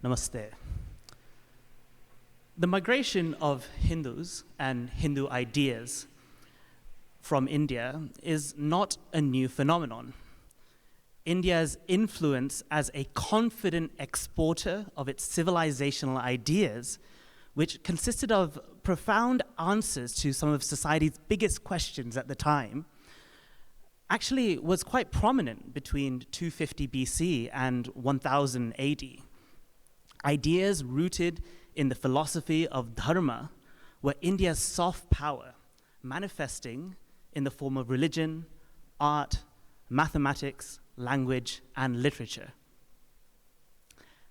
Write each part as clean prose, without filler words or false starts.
Namaste. The migration of Hindus and Hindu ideas from India is not a new phenomenon. India's influence as a confident exporter of its civilizational ideas, which consisted of profound answers to some of society's biggest questions at the time, actually was quite prominent between 250 BC and 1000 AD. Ideas rooted in the philosophy of dharma were India's soft power, manifesting in the form of religion, art, mathematics, language, and literature.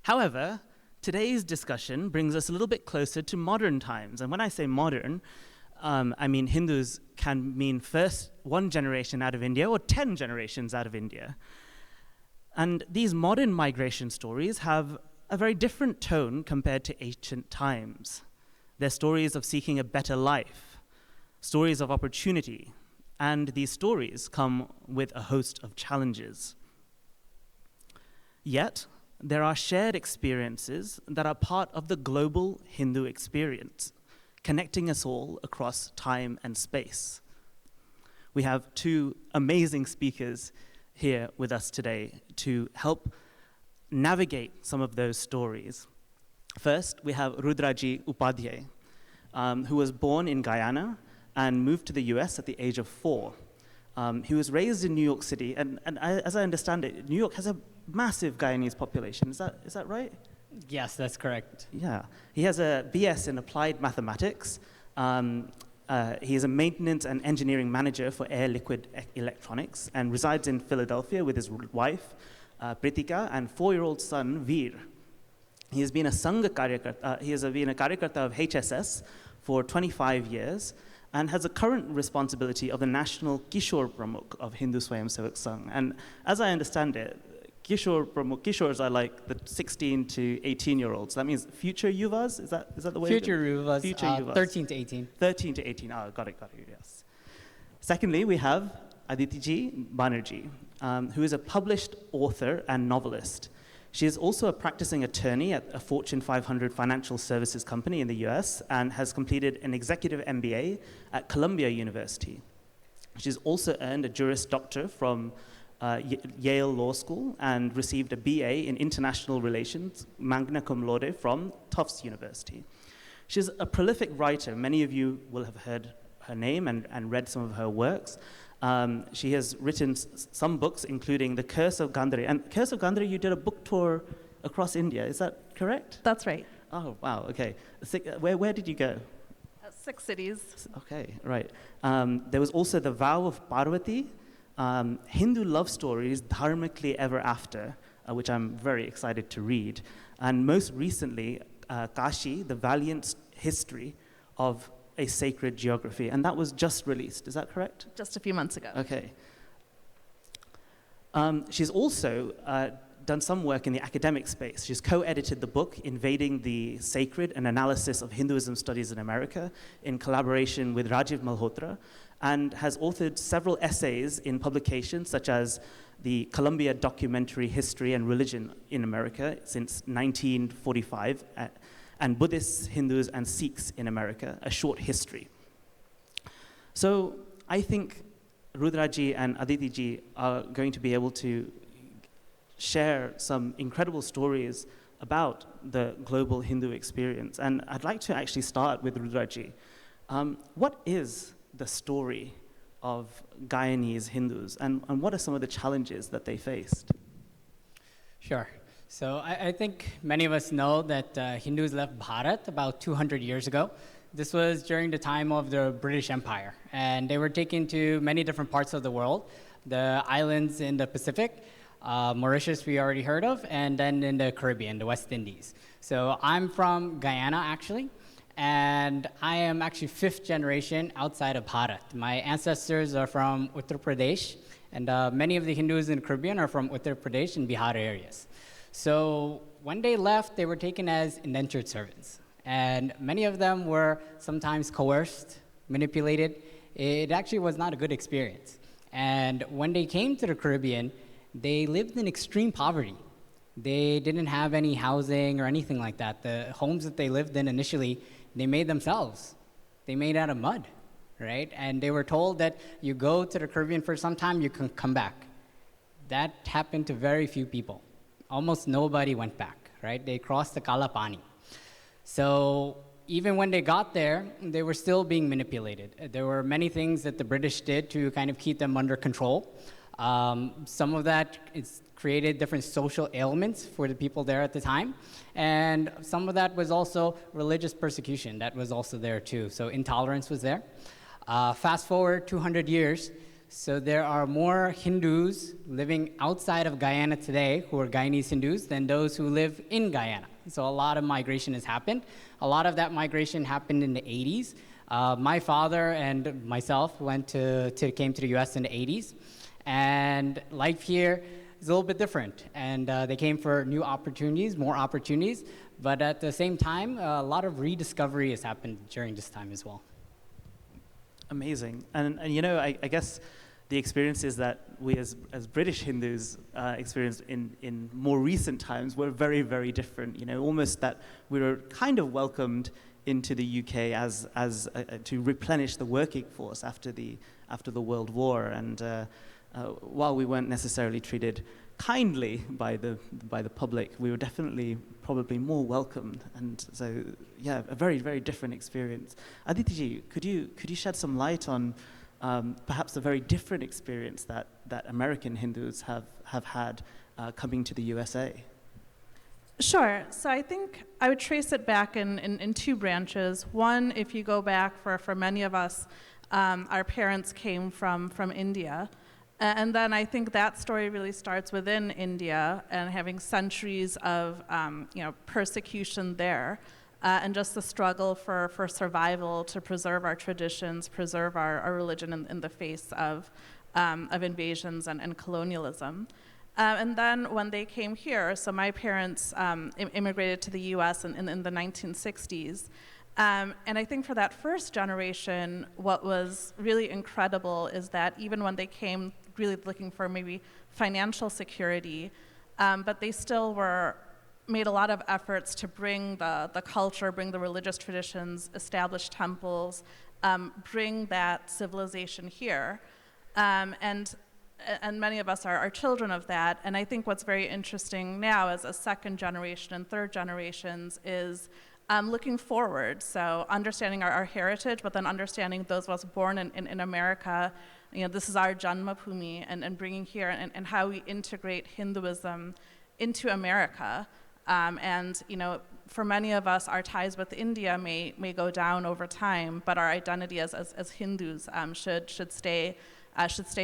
However, today's discussion brings us a little bit closer to modern times. And when I say modern, I mean Hindus can mean first one generation out of India or 10 generations out of India. And these modern migration stories have a very different tone compared to ancient times. They're stories of seeking a better life, stories of opportunity, and these stories come with a host of challenges. Yet, there are shared experiences that are part of the global Hindu experience, connecting us all across time and space. We have two amazing speakers here with us today to help navigate some of those stories. First, we have Rudraji Upadhyaya, who was born in Guyana and moved to the US at the age of 4. He was raised in New York City, and as I understand it, New York has a massive Guyanese population. Is that right? Yes, that's correct. Yeah. He has a BS in applied mathematics. He is a maintenance and engineering manager for Air Liquid Electronics and resides in Philadelphia with his wife, Pritika, and 4-year-old son, Veer. He has been a Sangha Karyakarta, he has been a Karyakarta of HSS for 25 years and has a current responsibility of the National Kishore Pramukh of Hindu Swayamsevak Sangh. And as I understand it, Kishore Pramukh, Kishores are like the 16 to 18-year-olds. That means future YUVAs? Is that the way? Future YUVAs, future YUVAs. 13 to 18. 13 to 18, got it, yes. Secondly, we have Aditi Banerjee, who is a published author and novelist. She is also a practicing attorney at a Fortune 500 financial services company in the US and has completed an executive MBA at Columbia University. She's also earned a Juris Doctor from Yale Law School and received a BA in International Relations, magna cum laude from Tufts University. She's a prolific writer. Many of you will have heard her name and read some of her works. She has written some books, including The Curse of Gandhari. And Curse of Gandhari, you did a book tour across India. Is that correct? That's right. Oh, wow, okay. Where did you go? 6 cities. Okay, right. There was also The Vow of Parvati, Hindu love stories, dharmically ever after, which I'm very excited to read. And most recently, Kashi, the valiant history of a sacred geography, and that was just released. Is that correct? Just a few months ago. Okay. She's also done some work in the academic space. She's co-edited the book Invading the Sacred, an analysis of Hinduism studies in America, in collaboration with Rajiv Malhotra, and has authored several essays in publications such as the Columbia Documentary History and Religion in America since 1945, and Buddhists, Hindus, and Sikhs in America, a short history. So I think Rudraji and Aditiji are going to be able to share some incredible stories about the global Hindu experience. And I'd like to actually start with Rudraji. What is the story of Guyanese Hindus, and what are some of the challenges that they faced? Sure. So I think many of us know that Hindus left Bharat about 200 years ago. This was during the time of the British Empire, and they were taken to many different parts of the world, the islands in the Pacific, Mauritius we already heard of, and then in the Caribbean, the West Indies. So I'm from Guyana, actually, and I am actually 5th generation outside of Bharat. My ancestors are from Uttar Pradesh, and many of the Hindus in the Caribbean are from Uttar Pradesh and Bihar areas. So when they left, they were taken as indentured servants. And many of them were sometimes coerced, manipulated. It actually was not a good experience. And when they came to the Caribbean, they lived in extreme poverty. They didn't have any housing or anything like that. The homes that they lived in initially, they made themselves. They made out of mud, right? And they were told that you go to the Caribbean for some time, you can come back. That happened to very few people. Almost nobody went back, right? They crossed the Kalapani. So even when they got there, they were still being manipulated. There were many things that the British did to kind of keep them under control. Some of that is created different social ailments for the people there at the time. And some of that was also religious persecution. That was also there too. So intolerance was there. Fast forward 200 years. So there are more Hindus living outside of Guyana today who are Guyanese Hindus than those who live in Guyana. So a lot of migration has happened. A lot of that migration happened in the 80s. My father and myself came to the US in the 80s. And life here is a little bit different. And they came for new opportunities, more opportunities. But at the same time, a lot of rediscovery has happened during this time as well. Amazing. And you know, I guess the experiences that we as British Hindus experienced in more recent times were very, very different. You know, almost that we were kind of welcomed into the UK as to replenish the working force after the World War. And while we weren't necessarily treated kindly by the public, we were definitely probably more welcomed. And so, yeah, a very, very different experience. Aditi, could you shed some light on perhaps the very different experience that American Hindus have had coming to the USA? Sure. So I think I would trace it back in two branches. One, if you go back for many of us, our parents came from India. And then I think that story really starts within India and having centuries of persecution there, and just the struggle for survival, to preserve our traditions, preserve our religion in the face of invasions and colonialism. And then when they came here, so my parents immigrated to the US in the 1960s. And I think for that first generation, what was really incredible is that even when they came really looking for maybe financial security, but they still made a lot of efforts to bring the culture, bring the religious traditions, establish temples, bring that civilization here. And many of us are children of that. And I think what's very interesting now as a second generation and third generations is looking forward. So understanding our heritage, but then understanding those of us born in America, this is our Janmabhoomi, and bringing here and how we integrate Hinduism into America. And for many of us, our ties with India may go down over time, but our identity as Hindus should stay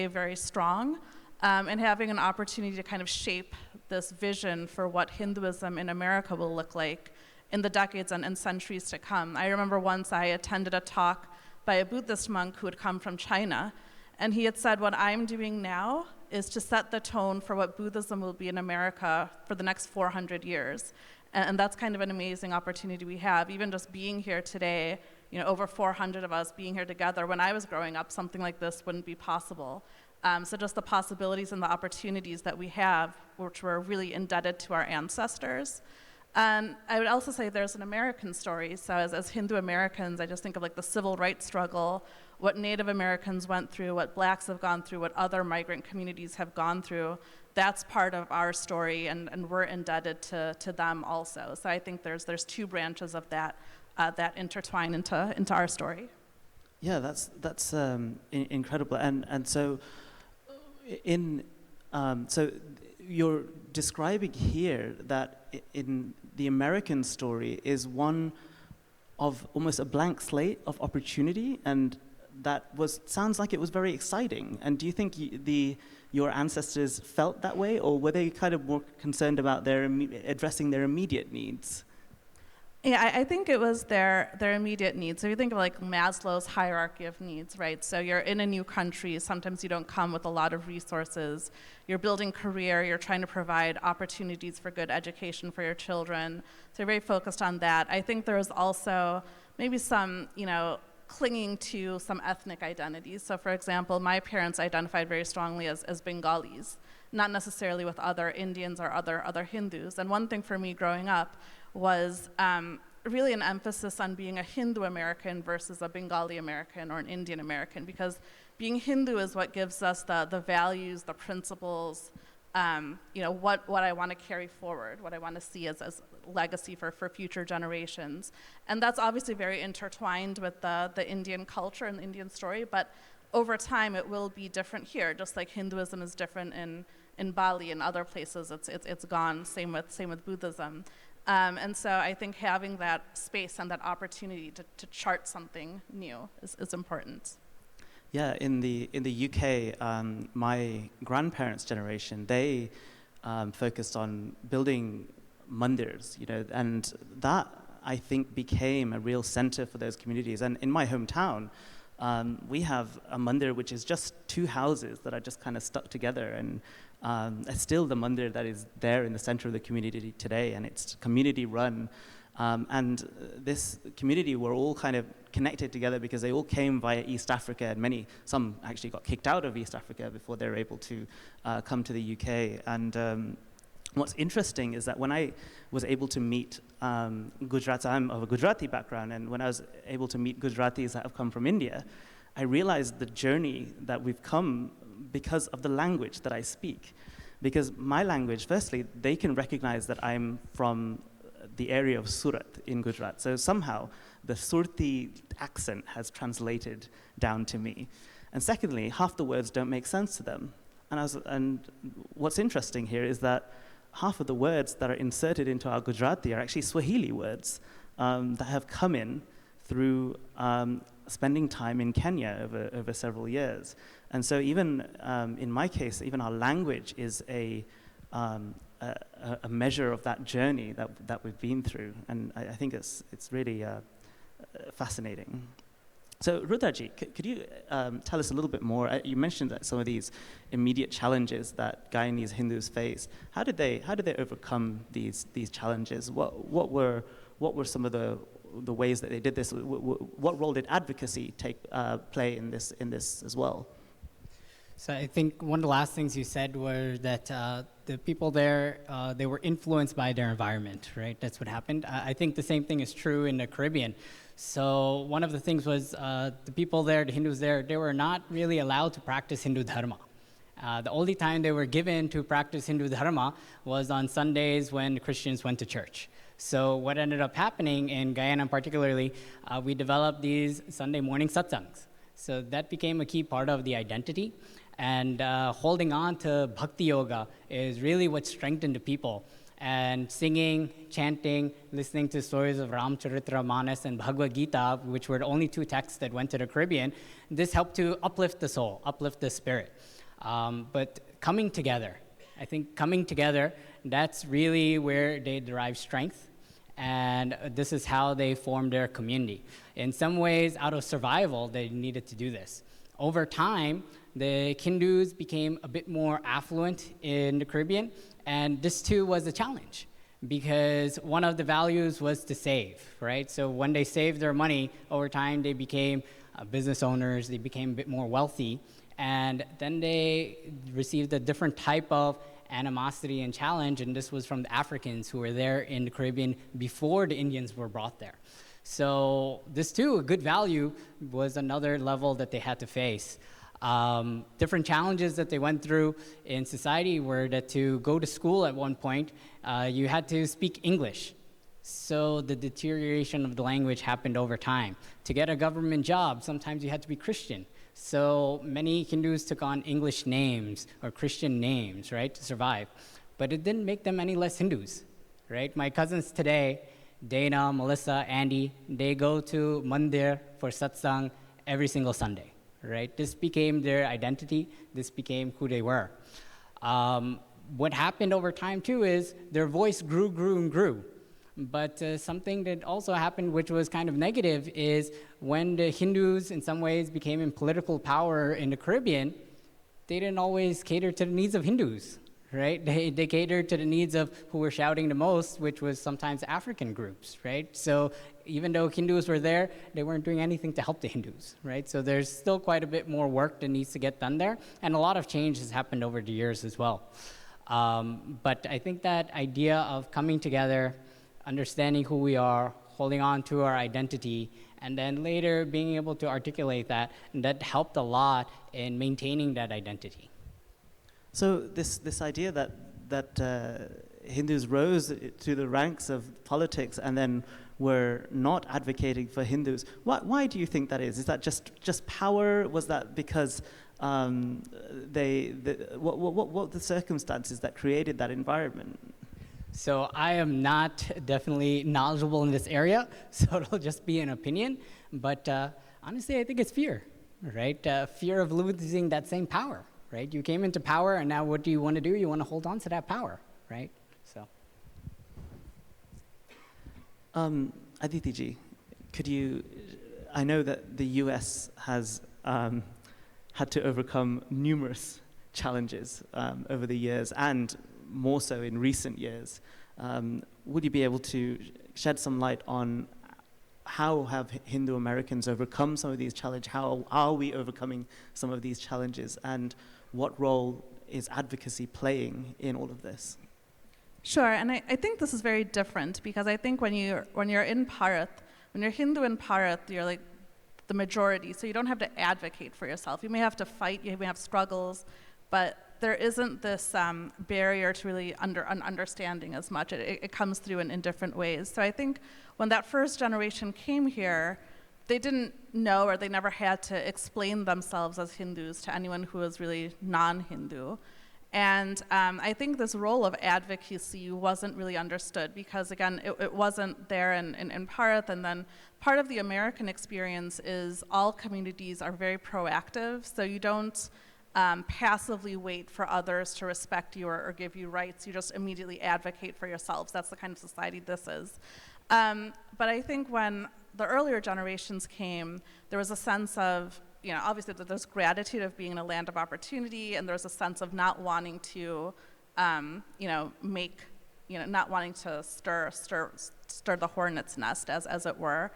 very strong. And having an opportunity to kind of shape this vision for what Hinduism in America will look like in the decades and centuries to come. I remember once I attended a talk by a Buddhist monk who had come from China, and he had said, what I'm doing now is to set the tone for what Buddhism will be in America for the next 400 years. And that's kind of an amazing opportunity we have. Even just being here today, over 400 of us being here together. When I was growing up, something like this wouldn't be possible. So just the possibilities and the opportunities that we have, which we're really indebted to our ancestors. And I would also say there's an American story. So as Hindu Americans, I just think of like the civil rights struggle, what Native Americans went through, what blacks have gone through, what other migrant communities have gone through. That's part of our story, and we're indebted to them also. So I think there's two branches of that intertwine into our story. Yeah, that's incredible. And so so you're describing here that in the American story is one of almost a blank slate of opportunity, and that sounds like it was very exciting. And do you think your ancestors felt that way, or were they kind of more concerned about addressing their immediate needs? Yeah, I think it was their immediate needs. So you think of like Maslow's hierarchy of needs, right? So you're in a new country, sometimes you don't come with a lot of resources. You're building career, you're trying to provide opportunities for good education for your children. So you're very focused on that. I think there was also maybe some, clinging to some ethnic identities. So for example, my parents identified very strongly as Bengalis. not necessarily with other Indians or other Hindus. And one thing for me growing up was really an emphasis on being a Hindu American versus a Bengali American or an Indian American, because being Hindu is what gives us the values, the principles, what I want to carry forward, what I want to see as legacy for future generations. And that's obviously very intertwined with the Indian culture and the Indian story, but over time it will be different here, just like Hinduism is different in Bali and other places. It's gone, same with Buddhism. And so I think having that space and that opportunity to chart something new is important. Yeah, in the UK, my grandparents' generation, they focused on building mandirs, and that I think became a real center for those communities. And in my hometown, we have a mandir which is just two houses that are just kind of stuck together, and it's still the mandir that is there in the center of the community today, and it's community run. And this community were all kind of connected together because they all came via East Africa, and some actually got kicked out of East Africa before they were able to come to the UK. And what's interesting is that when I was able to meet Gujaratis, I'm of a Gujarati background, and when I was able to meet Gujaratis that have come from India, I realized the journey that we've come because of the language that I speak. Because my language, firstly, they can recognize that I'm from the area of Surat in Gujarat. So somehow the Surti accent has translated down to me. And secondly, half the words don't make sense to them. And what's interesting here is that half of the words that are inserted into our Gujarati are actually Swahili words that have come in through spending time in Kenya over several years. And so even in my case, even our language is a measure of that journey that we've been through, and I think it's really fascinating. So Rudraji, could you tell us a little bit more? You mentioned that some of these immediate challenges that Guyanese Hindus face. How did they overcome these challenges? What were some of the ways that they did this? What role did advocacy play in this as well? So I think one of the last things you said was that the people there, they were influenced by their environment, right? That's what happened. I think the same thing is true in the Caribbean. So one of the things was the people there, the Hindus there, they were not really allowed to practice Hindu dharma. The only time they were given to practice Hindu dharma was on Sundays when Christians went to church. So what ended up happening in Guyana particularly, we developed these Sunday morning satsangs. So that became a key part of the identity. And holding on to bhakti yoga is really what strengthened the people. And singing, chanting, listening to stories of Ramcharitamanas and Bhagavad Gita, which were the only two texts that went to the Caribbean, this helped to uplift the soul, uplift the spirit. But coming together, I think coming together, that's really where they derive strength. And this is how they formed their community. In some ways, out of survival, they needed to do this. Over time, the Hindus became a bit more affluent in the Caribbean, and this too was a challenge because one of the values was to save, right? So when they saved their money, over time they became business owners, they became a bit more wealthy, and then they received a different type of animosity and challenge, and this was from the Africans who were there in the Caribbean before the Indians were brought there. So this too, a good value, was another level that they had to face. Different challenges that they went through in society were that to go to school at one point, you had to speak English. So the deterioration of the language happened over time. To get a government job, sometimes you had to be Christian. So many Hindus took on English names or Christian names, right, to survive. But it didn't make them any less Hindus, right? My cousins today, Dana, Melissa, Andy, they go to mandir for satsang every single Sunday, right? This became their identity. This became who they were. What happened over time, too, is their voice grew. But something that also happened, which was kind of negative, is when the Hindus, in some ways, became in political power in the Caribbean, they didn't always cater to the needs of Hindus, right? They catered to the needs of who were shouting the most, which was sometimes African groups, right? So even though Hindus were there, they weren't doing anything to help the Hindus, right? So there's still quite a bit more work that needs to get done there, and a lot of change has happened over the years as well. But I think that idea of coming together, understanding who we are, holding on to our identity, and then later being able to articulate that, and that helped a lot in maintaining that identity. So this idea that Hindus rose to the ranks of politics and then were not advocating for Hindus, why do you think that is? Is that just power? Was that because what the circumstances that created that environment? So I am not definitely knowledgeable in this area, so it'll just be an opinion. But honestly, I think it's fear, right? Fear of losing that same power, right? You came into power, and now what do you want to do? You want to hold on to that power, right? So. Aditi ji, could you? I know that the U.S. has had to overcome numerous challenges over the years, and more so in recent years. Would you be able to shed some light on how have Hindu Americans overcome some of these challenges? How are we overcoming some of these challenges? And what role is advocacy playing in all of this? Sure, and I think this is very different because I think when you're in Bharat, when you're Hindu in Bharat, you're like the majority, so you don't have to advocate for yourself. You may have to fight, you may have struggles, but there isn't this barrier to really understanding as much. It comes through in different ways. So I think when that first generation came here, they didn't know, or they never had to explain themselves as Hindus to anyone who was really non-Hindu. And I think this role of advocacy wasn't really understood because, again, it wasn't there in Bharat. And then part of the American experience is all communities are very proactive, so you don't passively wait for others to respect you or give you rights. You just immediately advocate for yourselves. That's the kind of society this is. But I think when the earlier generations came, there was a sense of, obviously there's gratitude of being in a land of opportunity, and there's a sense of not wanting to, not wanting to stir the hornet's nest, as it were.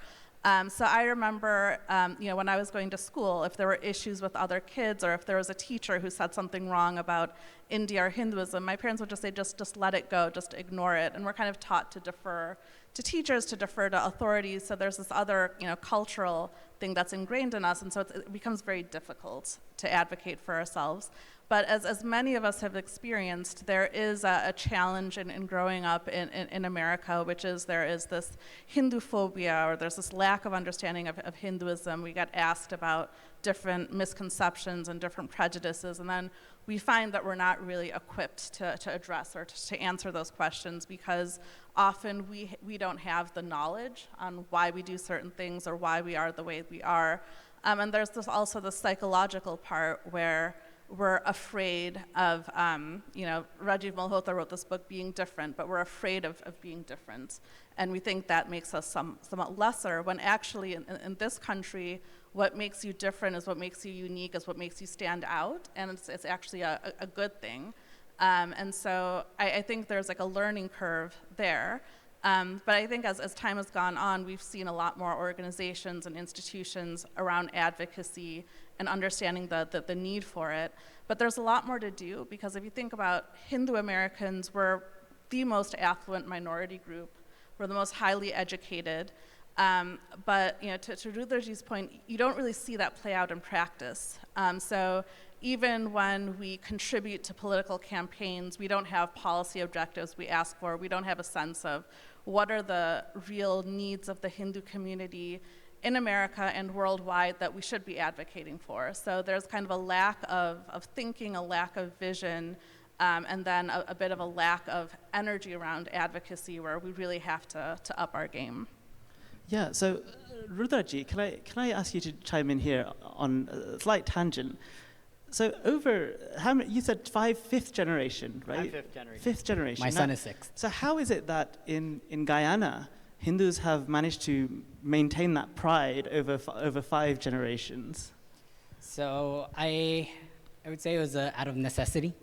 So I remember, when I was going to school, if there were issues with other kids, or if there was a teacher who said something wrong about India or Hinduism, my parents would just say, just let it go, just ignore it. And we're kind of taught to defer to teachers, to defer to authorities. So there's this other, cultural thing that's ingrained in us, and so it becomes very difficult to advocate for ourselves. But as many of us have experienced, there is a challenge in growing up in America, which is there is this Hindu phobia, or there's this lack of understanding of Hinduism. We get asked about different misconceptions and different prejudices, and then we find that we're not really equipped to address or to answer those questions because often we don't have the knowledge on why we do certain things or why we are the way we are. And there's also the psychological part where we're afraid of, Rajiv Malhotra wrote this book, Being Different, but we're afraid of being different. And we think that makes us somewhat lesser, when actually in this country, what makes you different is what makes you unique, is what makes you stand out, and it's actually a good thing. And so I think there's like a learning curve there. But I think as time has gone on, we've seen a lot more organizations and institutions around advocacy and understanding the need for it. But there's a lot more to do, because if you think about Hindu Americans, we're the most affluent minority group. We're the most highly educated. But to Rudraji's point, you don't really see that play out in practice. So even when we contribute to political campaigns, we don't have policy objectives we ask for. We don't have a sense of what are the real needs of the Hindu community in America and worldwide that we should be advocating for. So there's kind of a lack of thinking, a lack of vision, and then a bit of a lack of energy around advocacy, where we really have to up our game. Yeah, so Rudraji, can I ask you to chime in here on a slight tangent? So over, how many, you said fifth generation, right? I'm fifth generation. Fifth generation. My son is sixth. So how is it that in Guyana, Hindus have managed to maintain that pride over 5 generations? So I would say it was out of necessity.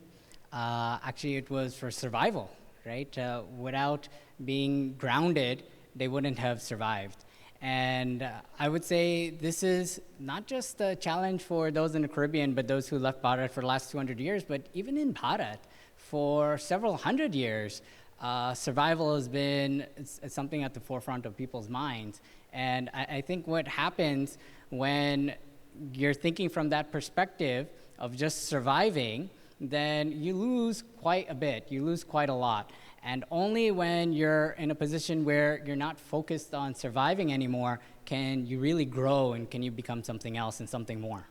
Actually, it was for survival, right? Without being grounded, they wouldn't have survived. And I would say this is not just a challenge for those in the Caribbean, but those who left Bharat for the last 200 years, but even in Bharat, for several hundred years, survival has been it's something at the forefront of people's minds. And I think what happens when you're thinking from that perspective of just surviving, then you lose quite a bit, you lose quite a lot. And only when you're in a position where you're not focused on surviving anymore can you really grow and can you become something else and something more.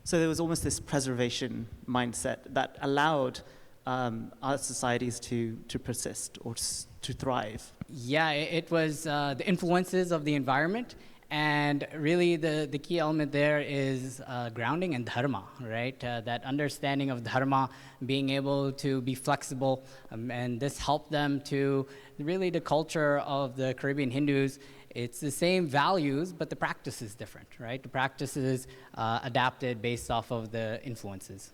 So there was almost this preservation mindset that allowed our societies to persist or to thrive. Yeah, it was the influences of the environment. And really, the key element there is grounding in dharma, right? That understanding of dharma, being able to be flexible, and this helped them to really the culture of the Caribbean Hindus. It's the same values, but the practice is different, right? The practice is adapted based off of the influences.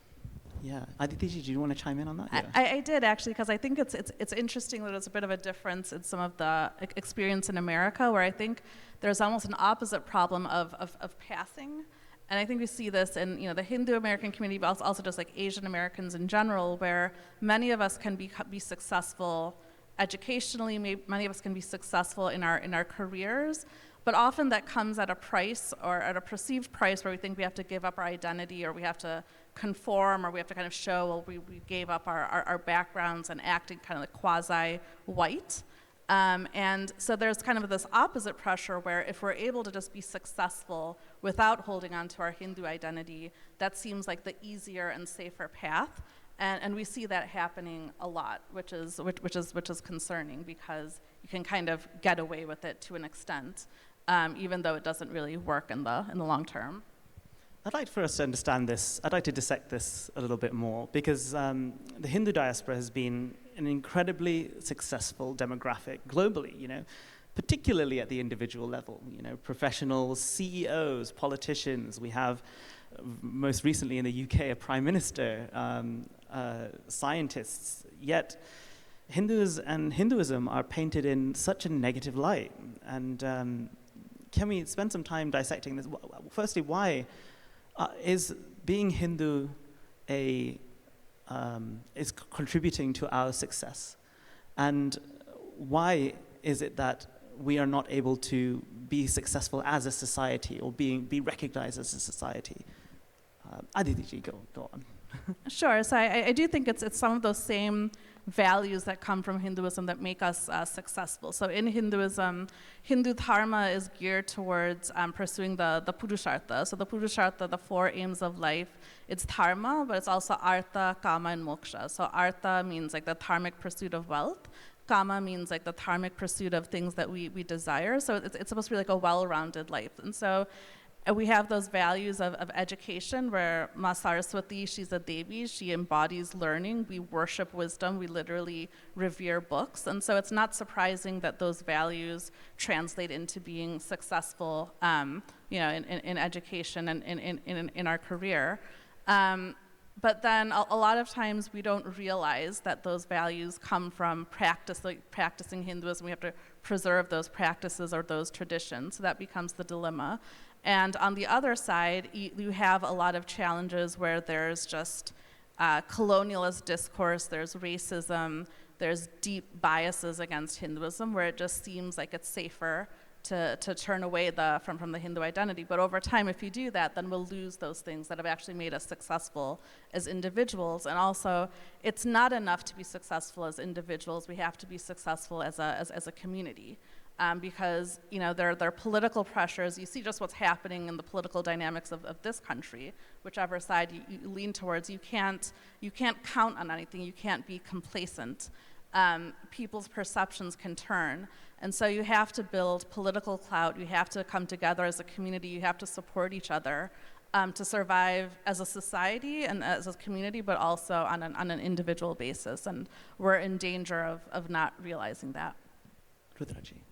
Yeah, Aditi, do you want to chime in on that? Yeah. I did actually, because I think it's interesting that there's a bit of a difference in some of the experience in America, where I think there's almost an opposite problem of passing. And I think we see this in the Hindu American community, but also just like Asian Americans in general, where many of us can be successful educationally, many of us can be successful in our careers, but often that comes at a price or at a perceived price where we think we have to give up our identity or we have to conform or we have to kind of show, well, we gave up our backgrounds and acting kind of like quasi-white. And so there's kind of this opposite pressure where if we're able to just be successful without holding on to our Hindu identity, that seems like the easier and safer path. And we see that happening a lot, which is concerning because you can kind of get away with it to an extent, even though it doesn't really work in the long term. I'd like for us to understand this. I'd like to dissect this a little bit more because the Hindu diaspora has been an incredibly successful demographic globally, particularly at the individual level. Professionals, CEOs, politicians. We have, most recently in the UK, a prime minister, scientists. Yet Hindus and Hinduism are painted in such a negative light. And can we spend some time dissecting this? Firstly, why is being Hindu is contributing to our success? And why is it that we are not able to be successful as a society or be recognized as a society? Aditi, go on. Sure. So I do think it's some of those same values that come from Hinduism that make us successful. So in Hinduism, Hindu dharma is geared towards pursuing the purushartha. So the purushartha, the four aims of life, it's dharma, but it's also artha, kama, and moksha. So artha means like the dharmic pursuit of wealth. Kama means like the dharmic pursuit of things that we desire. So it's supposed to be like a well-rounded life. And so we have those values of education where Ma Saraswati, she's a Devi, she embodies learning, we worship wisdom, we literally revere books. And so it's not surprising that those values translate into being successful in education and in our career. But then a lot of times we don't realize that those values come from practicing Hinduism. We have to preserve those practices or those traditions. So that becomes the dilemma. And on the other side, you have a lot of challenges where there's just colonialist discourse, there's racism, there's deep biases against Hinduism, where it just seems like it's safer to turn away from the Hindu identity. But over time, if you do that, then we'll lose those things that have actually made us successful as individuals. And also, it's not enough to be successful as individuals. We have to be successful as a community. Because there are political pressures. You see just what's happening in the political dynamics of this country. Whichever side you lean towards, you can't count on anything. You can't be complacent. People's perceptions can turn. And so you have to build political clout. You have to come together as a community. You have to support each other to survive as a society and as a community, but also on an individual basis. And we're in danger of not realizing that. Rudraji.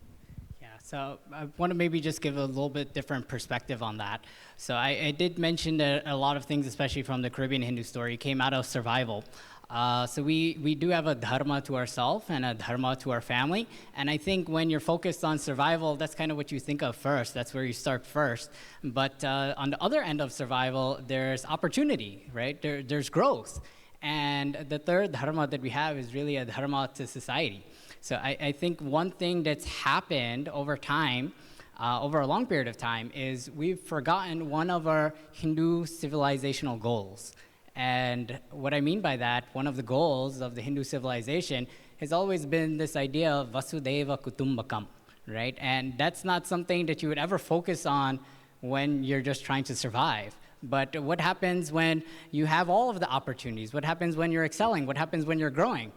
So I want to maybe just give a little bit different perspective on that. So I did mention that a lot of things, especially from the Caribbean Hindu story, came out of survival. So we do have a dharma to ourselves and a dharma to our family. And I think when you're focused on survival, that's kind of what you think of first. That's where you start first. But on the other end of survival, there's opportunity, right? There's growth. And the third dharma that we have is really a dharma to society. So I think one thing that's happened over time, over a long period of time, is we've forgotten one of our Hindu civilizational goals. And what I mean by that, one of the goals of the Hindu civilization has always been this idea of Vasudeva Kutumbakam, right? And that's not something that you would ever focus on when you're just trying to survive. But what happens when you have all of the opportunities? What happens when you're excelling? What happens when you're growing?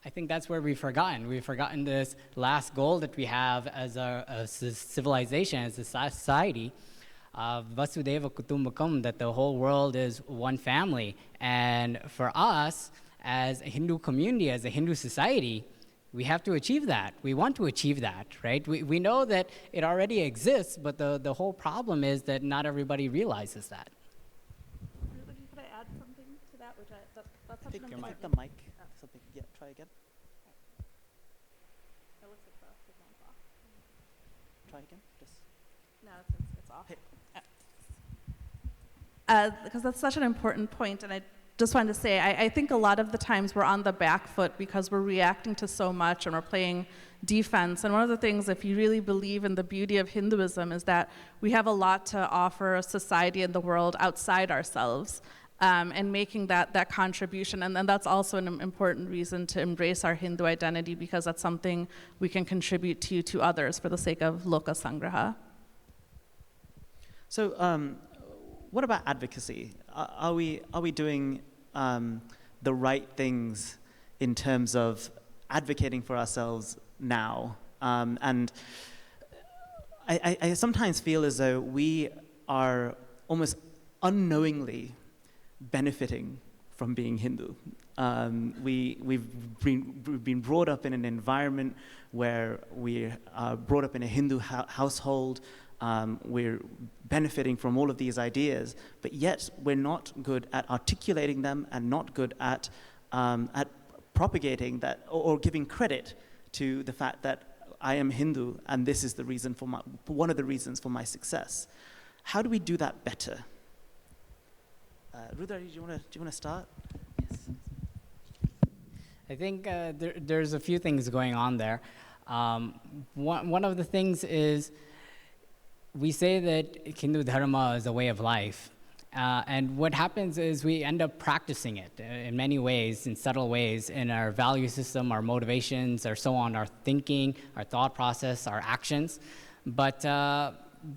I think that's where we've forgotten. We've forgotten this last goal that we have as a civilization, as a society, Vasudeva Kutumbakam, that the whole world is one family. And for us, as a Hindu community, as a Hindu society, we have to achieve that. We want to achieve that, right? We know that it already exists, but the whole problem is that not everybody realizes that. Could I add something to that? That's such an The important. mic. Something. Yeah, try again. It looks like the signal's off. Try again. Just. No, it's off. Hey. Because that's such an important point, and I just wanted to say, I think a lot of the times we're on the back foot because we're reacting to so much and we're playing defense. And one of the things, if you really believe in the beauty of Hinduism, is that we have a lot to offer society and the world outside ourselves, and making that contribution. And then that's also an important reason to embrace our Hindu identity, because that's something we can contribute to others for the sake of Loka Sangraha. So, what about advocacy? Are we doing the right things in terms of advocating for ourselves now? And I sometimes feel as though we are almost unknowingly benefiting from being Hindu. We've been brought up in an environment where we are brought up in a Hindu household. We're benefiting from all of these ideas, but yet we're not good at articulating them and not good at propagating that or giving credit to the fact that I am Hindu and this is the reason for one of the reasons for my success. How do we do that better? Rudra, do you want to start? Yes. I think there's a few things going on there. One of the things is, we say that Hindu Dharma is a way of life. And what happens is we end up practicing it in many ways, in subtle ways, in our value system, our motivations, or so on, our thinking, our thought process, our actions. But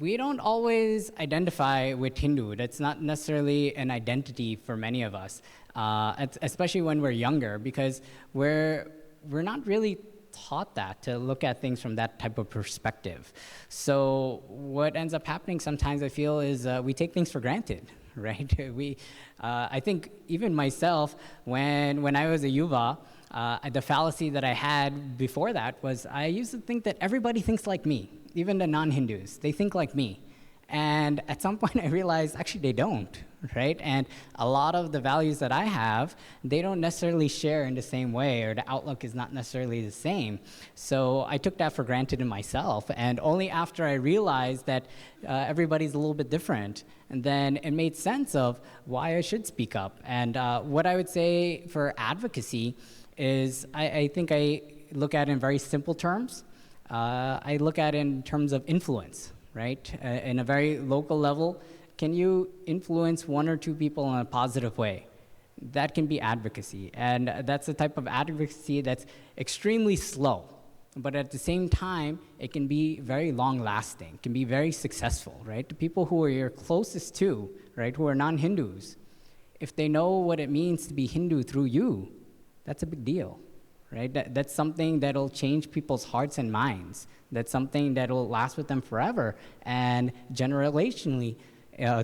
we don't always identify with Hindu. That's not necessarily an identity for many of us, especially when we're younger, because we're not really taught that, to look at things from that type of perspective. So what ends up happening sometimes, I feel, is we take things for granted, right? I think even myself, when I was a YUVA, the fallacy that I had before that was I used to think that everybody thinks like me, even the non-Hindus. They think like me. And at some point I realized actually they don't, right? And a lot of the values that I have, they don't necessarily share in the same way, or the outlook is not necessarily the same. So I took that for granted in myself, and only after I realized that everybody's a little bit different, and then it made sense of why I should speak up. And what I would say for advocacy is I think I look at it in very simple terms. I look at it in terms of influence. Right? In a very local level, can you influence one or two people in a positive way? That can be advocacy. And that's the type of advocacy that's extremely slow. But at the same time, it can be very long-lasting, can be very successful, right? The people who are your closest to, right, who are non-Hindus, if they know what it means to be Hindu through you, that's a big deal. Right? That's something that'll change people's hearts and minds. That's something that'll last with them forever. And generationally,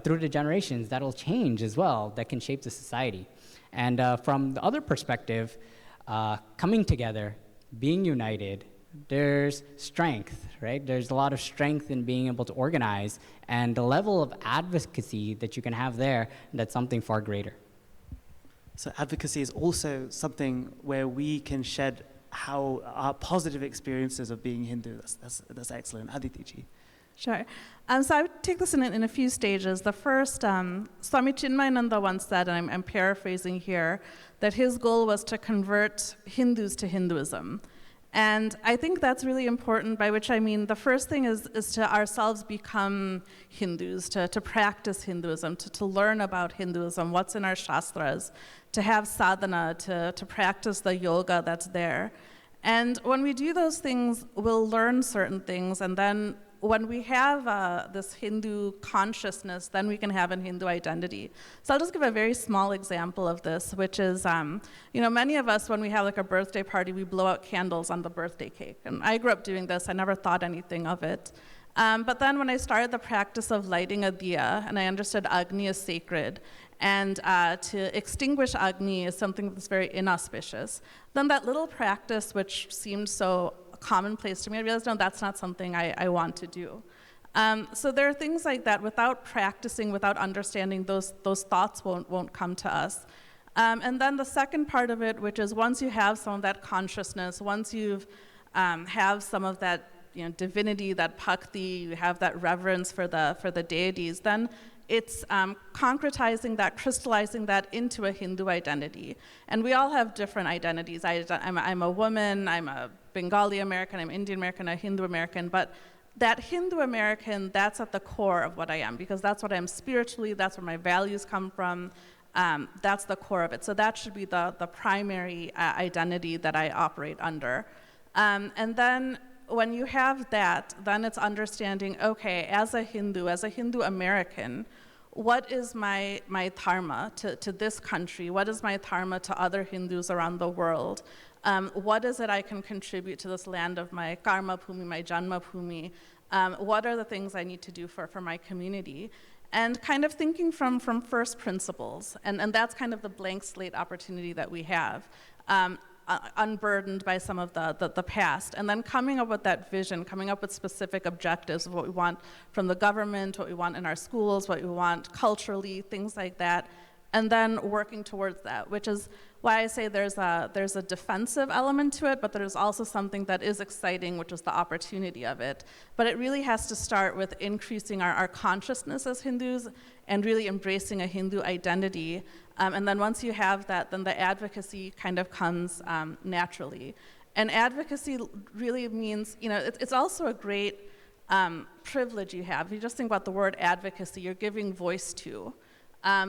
through the generations, that'll change as well. That can shape the society. And from the other perspective, coming together, being united, there's strength, right? There's a lot of strength in being able to organize, and the level of advocacy that you can have there, that's something far greater. So advocacy is also something where we can shed how our positive experiences of being Hindu. That's excellent. Aditi ji. Sure. So I would take this in a few stages. The first, Swami Chinmayananda once said, and I'm paraphrasing here, that his goal was to convert Hindus to Hinduism. And I think that's really important, by which I mean the first thing is to ourselves become Hindus, to practice Hinduism, to learn about Hinduism, what's in our shastras, to have sadhana, to practice the yoga that's there. And when we do those things, we'll learn certain things, and then when we have this Hindu consciousness, then we can have a Hindu identity. So I'll just give a very small example of this, which is, many of us, when we have like a birthday party, we blow out candles on the birthday cake. And I grew up doing this. I never thought anything of it. But then when I started the practice of lighting a diya, and I understood Agni is sacred, and to extinguish Agni is something that's very inauspicious, then that little practice, which seemed so commonplace to me, I realized, no, that's not something I want to do. So there are things like that. Without practicing, without understanding, those thoughts won't come to us. And then the second part of it, which is once you have some of that consciousness, once you've have some of that divinity, that bhakti, you have that reverence for the deities, then it's concretizing that, crystallizing that into a Hindu identity. And we all have different identities. I'm a woman, I'm a Bengali American, I'm Indian American, a Hindu American, but that Hindu American, that's at the core of what I am, because that's what I am spiritually, that's where my values come from, that's the core of it. So that should be the primary identity that I operate under. And then when you have that, then it's understanding, okay, as a Hindu American, what is my dharma to this country? What is my dharma to other Hindus around the world? What is it I can contribute to this land of my karma bhumi, my janma bhumi? What are the things I need to do for my community? And kind of thinking from first principles. And that's kind of the blank slate opportunity that we have. Unburdened by some of the past, and then coming up with that vision, coming up with specific objectives of what we want from the government, what we want in our schools, what we want culturally, things like that, and then working towards that, which is why I say there's a defensive element to it, but there's also something that is exciting, which is the opportunity of it. But it really has to start with increasing our consciousness as Hindus and really embracing a Hindu identity. And then once you have that, then the advocacy kind of comes naturally. And advocacy really means, it's also a great privilege you have. If you just think about the word advocacy, you're giving voice to.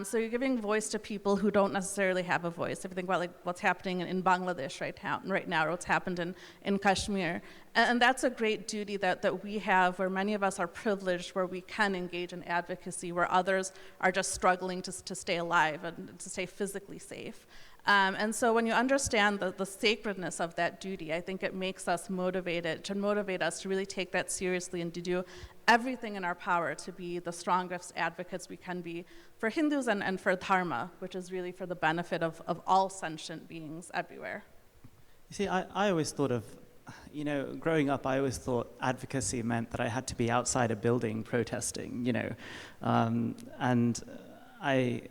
So you're giving voice to people who don't necessarily have a voice. If you think about what's happening in Bangladesh right now, or what's happened in Kashmir. And that's a great duty that we have, where many of us are privileged, where we can engage in advocacy, where others are just struggling to stay alive and to stay physically safe. And so when you understand the sacredness of that duty, I think it makes us motivated, to motivate us to really take that seriously and to do everything in our power to be the strongest advocates we can be for Hindus and for dharma, which is really for the benefit of all sentient beings everywhere. You see, I always thought of, growing up, I always thought advocacy meant that I had to be outside a building protesting, and I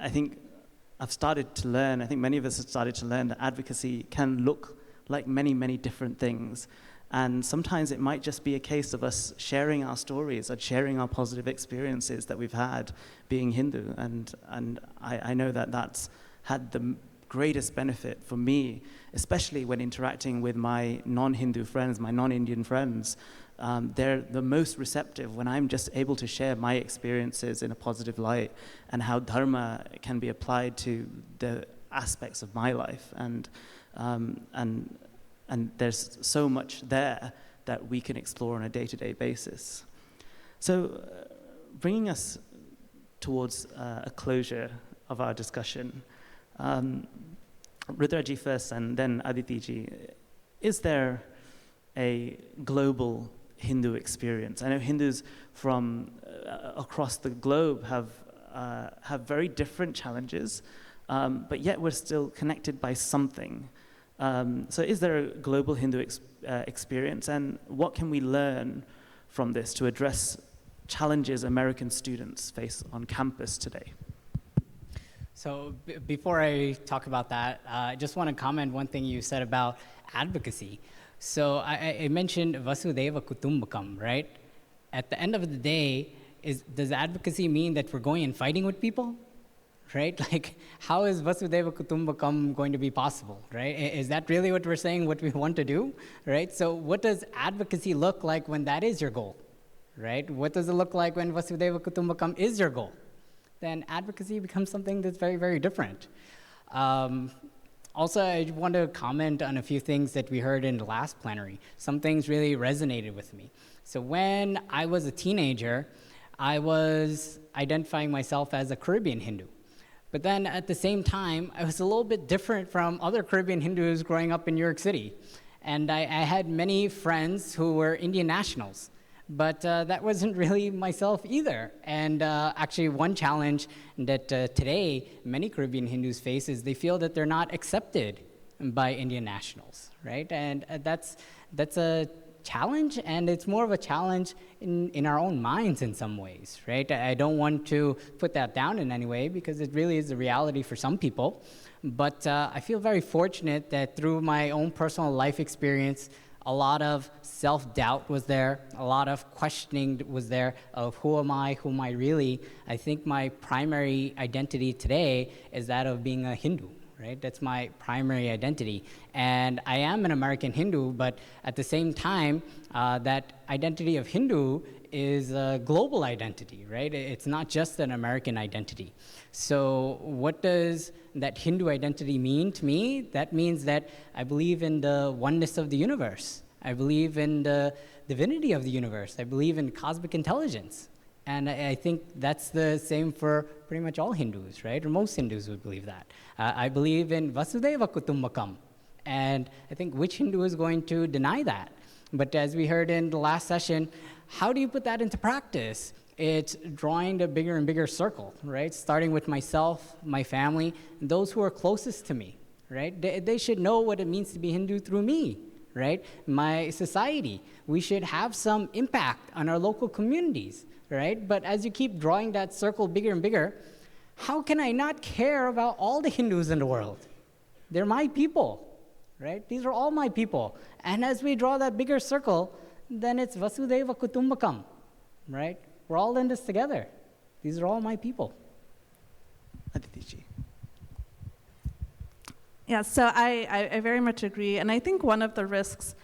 think I've started to learn, I think many of us have started to learn that advocacy can look like many, many different things. And sometimes it might just be a case of us sharing our stories and sharing our positive experiences that we've had being Hindu. And I know that that's had the greatest benefit for me, especially when interacting with my non-Hindu friends, my non-Indian friends. They're the most receptive when I'm just able to share my experiences in a positive light and how dharma can be applied to the aspects of my life. And there's so much there that we can explore on a day-to-day basis. So bringing us towards a closure of our discussion, Rudraji first and then Aditi-ji, is there a global Hindu experience? I know Hindus from across the globe have very different challenges, but yet we're still connected by something. So is there a global Hindu experience, and what can we learn from this to address challenges American students face on campus today? So before I talk about that, I just want to comment one thing you said about advocacy. So I mentioned Vasudeva Kutumbakam, right? At the end of the day, does advocacy mean that we're going and fighting with people? Right? Like, how is Vasudeva Kutumbakam going to be possible, right? Is that really what we're saying, what we want to do, right? So what does advocacy look like when that is your goal, right? What does it look like when Vasudeva Kutumbakam is your goal? Then advocacy becomes something that's very, very different. Also, I want to comment on a few things that we heard in the last plenary. Some things really resonated with me. So when I was a teenager, I was identifying myself as a Caribbean Hindu. But then at the same time, I was a little bit different from other Caribbean Hindus growing up in New York City. And I had many friends who were Indian nationals. But that wasn't really myself either. And actually one challenge that today many Caribbean Hindus face is they feel that they're not accepted by Indian nationals, right? And that's a challenge, and it's more of a challenge in our own minds in some ways, right? I don't want to put that down in any way because it really is a reality for some people. But I feel very fortunate that through my own personal life experience, a lot of self-doubt was there, a lot of questioning was there of who am I really? I think my primary identity today is that of being a Hindu, right? That's my primary identity. And I am an American Hindu, but at the same time, that identity of Hindu is a global identity, right? It's not just an American identity. So what does that Hindu identity mean to me? That means that I believe in the oneness of the universe. I believe in the divinity of the universe. I believe in cosmic intelligence. And I think that's the same for pretty much all Hindus, right? Or most Hindus would believe that. I believe in Vasudeva Kutumbakam. And I think which Hindu is going to deny that? But as we heard in the last session, how do you put that into practice? It's drawing the bigger and bigger circle, right? Starting with myself, my family, and those who are closest to me, right? They should know what it means to be Hindu through me, right? My society. We should have some impact on our local communities, right? But as you keep drawing that circle bigger and bigger, how can I not care about all the Hindus in the world? They're my people, right? These are all my people. And as we draw that bigger circle, then it's Vasudeva Kutumbakam, right? We're all in this together. These are all my people. Aditi ji. Yeah, so I very much agree. And I think one of the risks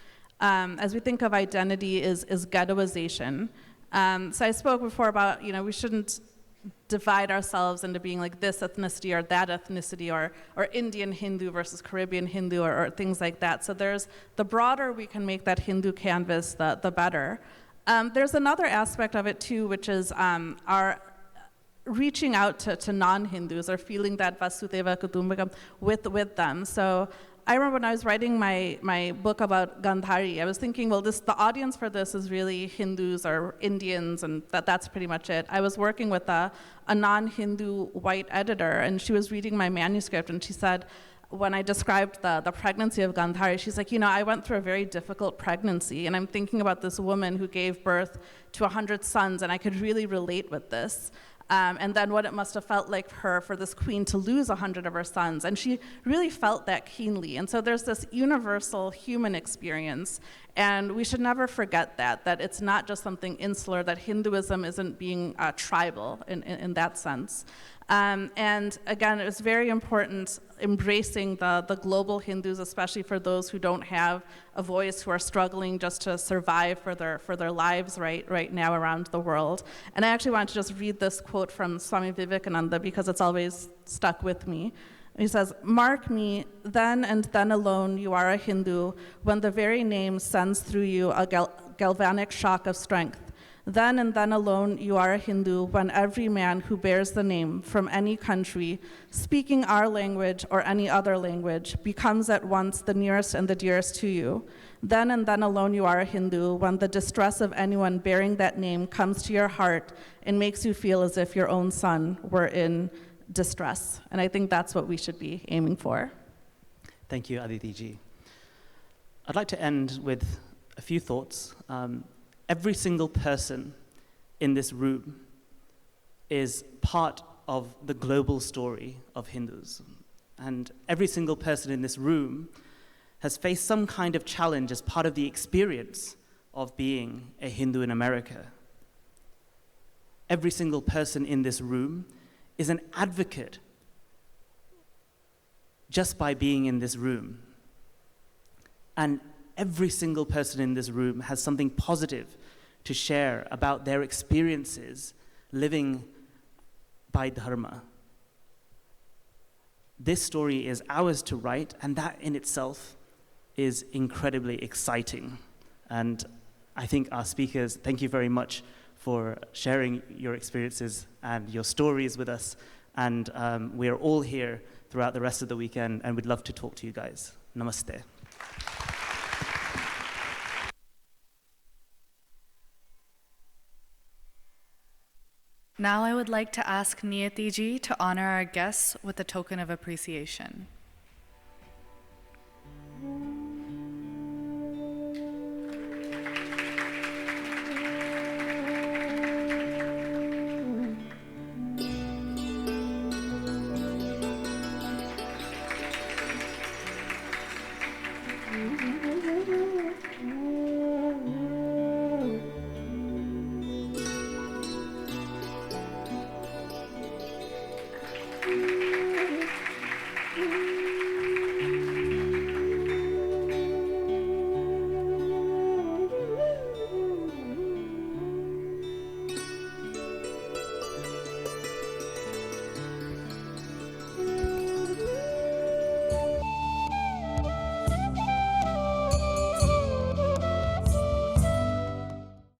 as we think of identity is ghettoization. So I spoke before about, we shouldn't divide ourselves into being like this ethnicity or that ethnicity or Indian Hindu versus Caribbean Hindu or things like that. So there's the broader we can make that Hindu canvas, the better. There's another aspect of it too, which is our reaching out to non-Hindus or feeling that Vasudeva Kutumbakam with them. So I remember when I was writing my book about Gandhari, I was thinking, well, the audience for this is really Hindus or Indians, and that's pretty much it. I was working with a non-Hindu white editor, and she was reading my manuscript, and she said, when I described the pregnancy of Gandhari, she's like, I went through a very difficult pregnancy, and I'm thinking about this woman who gave birth to 100 sons, and I could really relate with this. And then what it must have felt like for this queen to lose 100 of her sons. And she really felt that keenly. And so there's this universal human experience. And we should never forget that it's not just something insular, that Hinduism isn't being tribal in that sense. And again, it was very important embracing the global Hindus, especially for those who don't have a voice, who are struggling just to survive for their lives right now around the world. And I actually want to just read this quote from Swami Vivekananda because it's always stuck with me. He says, "Mark me, then and then alone you are a Hindu, when the very name sends through you a galvanic shock of strength. Then and then alone you are a Hindu, when every man who bears the name from any country, speaking our language or any other language, becomes at once the nearest and the dearest to you. Then and then alone you are a Hindu, when the distress of anyone bearing that name comes to your heart and makes you feel as if your own son were in distress." And I think that's what we should be aiming for. Thank you, Aditi ji. I'd like to end with a few thoughts. Every single person in this room is part of the global story of Hinduism. And every single person in this room has faced some kind of challenge as part of the experience of being a Hindu in America. Every single person in this room is an advocate just by being in this room. And every single person in this room has something positive to share about their experiences living by dharma. This story is ours to write, and that in itself is incredibly exciting. And I think our speakers, thank you very much for sharing your experiences and your stories with us. And we are all here throughout the rest of the weekend, and we'd love to talk to you guys. Namaste. Now I would like to ask Niyati ji to honor our guests with a token of appreciation.